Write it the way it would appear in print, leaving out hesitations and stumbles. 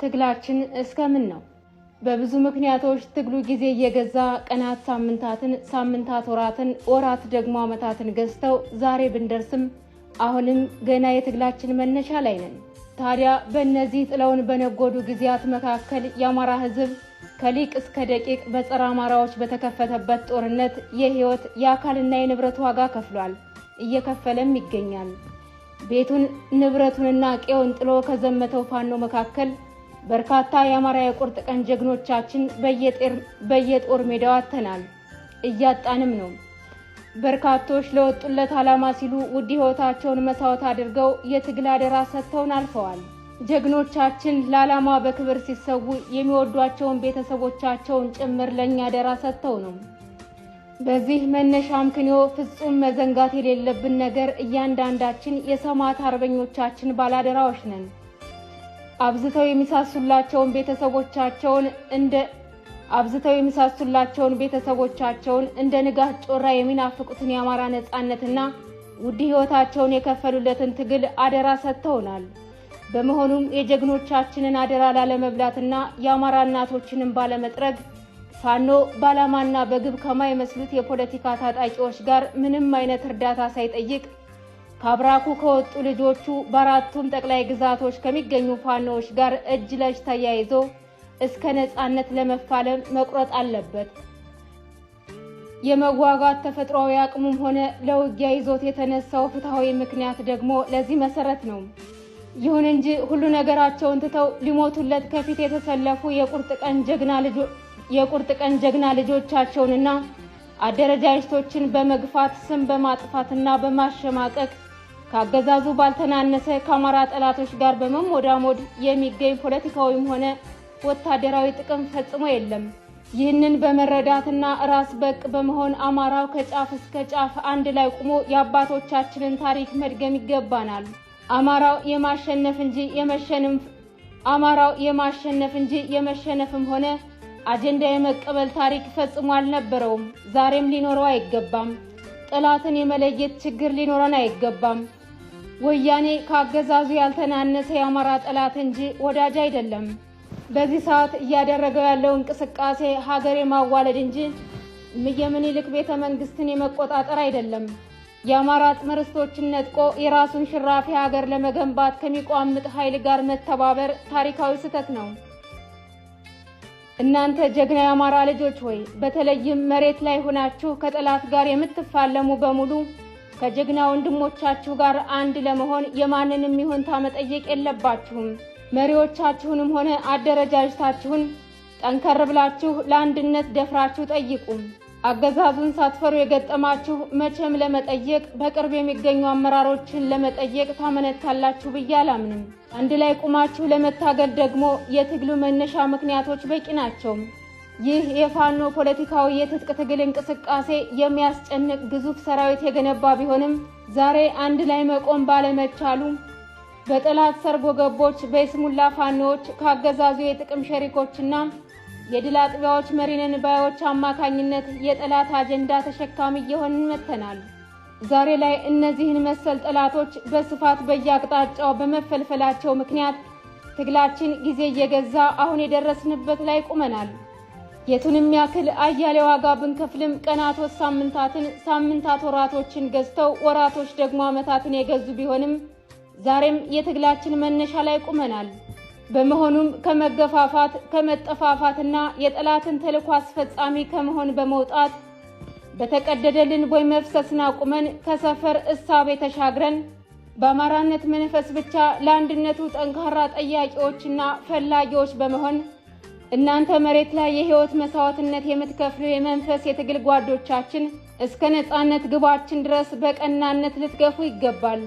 ትግላችን እስከምን ነው? በብዙ ምክንያቶች ትግሉ ጊዜ እየገዛ ቀናት ሳምንታት ወራትን፣ ወራት ደግሞ ዓመታትን ገዝተው ዛሬ ብንደርስም አሁንም ገና የትግላችን መነሻ ላይ ነን። ታዲያ በእነዚህ ጥለውን በነጎዱ ጊዜያት መካከል የአማራ ሕዝብ ከሊቅ እስከ ደቂቅ በጸረ አማራዎች በተከፈተበት ጦርነት የህይወት የአካልና የንብረት ዋጋ ከፍሏል፣ እየከፈለም ይገኛል። ቤቱን ንብረቱንና ቄውን ጥሎ ከዘመተው ፋኖ መካከል በርካታ የአማራ የቁርጥ ቀን ጀግኖቻችን በየጦር ሜዳው አጥተናል፣ እያጣንም ነው። በርካቶች ለወጡለት ዓላማ ሲሉ ውድ ህይወታቸውን መስዋዕት አድርገው የትግል አደራ ሰጥተውን አልፈዋል። ጀግኖቻችን ለዓላማ በክብር ሲሰዉ የሚወዷቸውን ቤተሰቦቻቸውን ጭምር ለኛ አደራ ሰጥተው ነው። በዚህ መነሻ ምክንያት ፍጹም መዘንጋት የሌለብን ነገር እያንዳንዳችን የሰማዕት አርበኞቻችን ባላደራዎች ነን። አብዝተው የሚሳሱላቸውን እንደ ንጋት ጮራ የሚናፍቁትን የአማራ ነጻነትና ውድ ህይወታቸውን የከፈሉለትን ትግል አደራ ሰጥተውናል። በመሆኑም የጀግኖቻችንን አደራ ላለመብላትና የአማራ እናቶችንን ባለመጥረግ ፋኖ ባላማና በግብ ከማይመስሉት የፖለቲካ ታጣቂዎች ጋር ምንም አይነት እርዳታ ሳይጠይቅ ካብራኩ ከወጡ ልጆቹ በአራቱም ጠቅላይ ግዛቶች ከሚገኙ ፋኖዎች ጋር እጅ ለእጅ ተያይዞ እስከ ነጻነት ለመፋለም መቁረጥ አለበት። የመዋጋት ተፈጥሯዊ አቅሙም ሆነ ለውጊያ ይዞት የተነሳው ፍትሃዊ ምክንያት ደግሞ ለዚህ መሰረት ነው። ይሁን እንጂ ሁሉ ነገራቸውን ትተው ሊሞቱለት ከፊት የተሰለፉ የቁርጥ ቀን ጀግና ልጆቻቸውንና አደረጃጀቶችን በመግፋት ስም በማጥፋትና በማሸማቀቅ ካገዛዙ ባልተናነሰ ከአማራ ጠላቶች ጋር በመሞዳሞድ የሚገኝ ፖለቲካዊም ሆነ ወታደራዊ ጥቅም ፈጽሞ የለም። ይህንን በመረዳትና ራስ በቅ በመሆን አማራው ከጫፍ እስከ ጫፍ አንድ ላይ ቆሞ የአባቶቻችንን ታሪክ መድገም ይገባናል። አማራው የማሸነፍ እንጂ የመሸነፍም ሆነ አጀንዳ የመቀበል ታሪክ ፈጽሞ አልነበረውም። ዛሬም ሊኖረው አይገባም። ጠላትን የመለየት ችግር ሊኖረን አይገባም። ወያኔ ካገዛዙ ያልተናነሰ የአማራ ጠላት እንጂ ወዳጅ አይደለም። በዚህ ሰዓት እያደረገው ያለው እንቅስቃሴ ሀገር የማዋለድ እንጂ የምኒልክ ቤተ መንግስትን የመቆጣጠር አይደለም። የአማራ ጥምርስቶችን ነጥቆ የራሱን ሽራፊ ሀገር ለመገንባት ከሚቋምጥ ኃይል ጋር መተባበር ታሪካዊ ስህተት ነው። እናንተ ጀግና የአማራ ልጆች ሆይ፣ በተለይም መሬት ላይ ሆናችሁ ከጠላት ጋር የምትፋለሙ በሙሉ ከጀግና ወንድሞቻችሁ ጋር አንድ ለመሆን የማንንም ይሁንታ መጠየቅ የለባችሁም። መሪዎቻችሁንም ሆነ አደረጃጀታችሁን ጠንከር ብላችሁ ለአንድነት ደፍራችሁ ጠይቁ። አገዛዙን ሳትፈሩ የገጠማችሁ መቼም ለመጠየቅ በቅርብ የሚገኙ አመራሮችን ለመጠየቅ ታመነታላችሁ ብዬ አላምንም። አንድ ላይ ቁማችሁ ለመታገል ደግሞ የትግሉ መነሻ ምክንያቶች በቂ ናቸው። ይህ የፋኖ ፖለቲካዊ የትጥቅ ትግል እንቅስቃሴ የሚያስጨንቅ ግዙፍ ሰራዊት የገነባ ቢሆንም ዛሬ አንድ ላይ መቆም ባለመቻሉ በጠላት ሰርጎ ገቦች፣ በይስሙላ ፋኖዎች፣ ካገዛዙ የጥቅም ሸሪኮችና የድል አጥቢያዎች መሪነን ባዮች አማካኝነት የጠላት አጀንዳ ተሸካሚ እየሆንን መጥተናል። ዛሬ ላይ እነዚህን መሰል ጠላቶች በስፋት በየአቅጣጫው በመፈልፈላቸው ምክንያት ትግላችን ጊዜ እየገዛ አሁን የደረስንበት ላይ ቁመናል። የቱንም ያክል አያሌ ዋጋ ብንከፍልም ቀናቶች ሳምንታት ወራቶችን ገዝተው ወራቶች ደግሞ ዓመታትን የገዙ ቢሆንም ዛሬም የትግላችን መነሻ ላይ ቁመናል። በመሆኑም ከመጠፋፋትና የጠላትን ተልዕኮ አስፈጻሚ ከመሆን በመውጣት በተቀደደልን ቦይ መፍሰስና ቁመን ከሰፈር እሳቤ ተሻግረን በአማራነት መንፈስ ብቻ ለአንድነቱ ጠንካራ ጠያቂዎችና ፈላጊዎች በመሆን እናንተ መሬት ላይ የህይወት መስዋዕትነት የምትከፍሉ የመንፈስ የትግል ጓዶቻችን እስከ ነጻነት ግባችን ድረስ በቀናነት ልትገፉ ይገባል።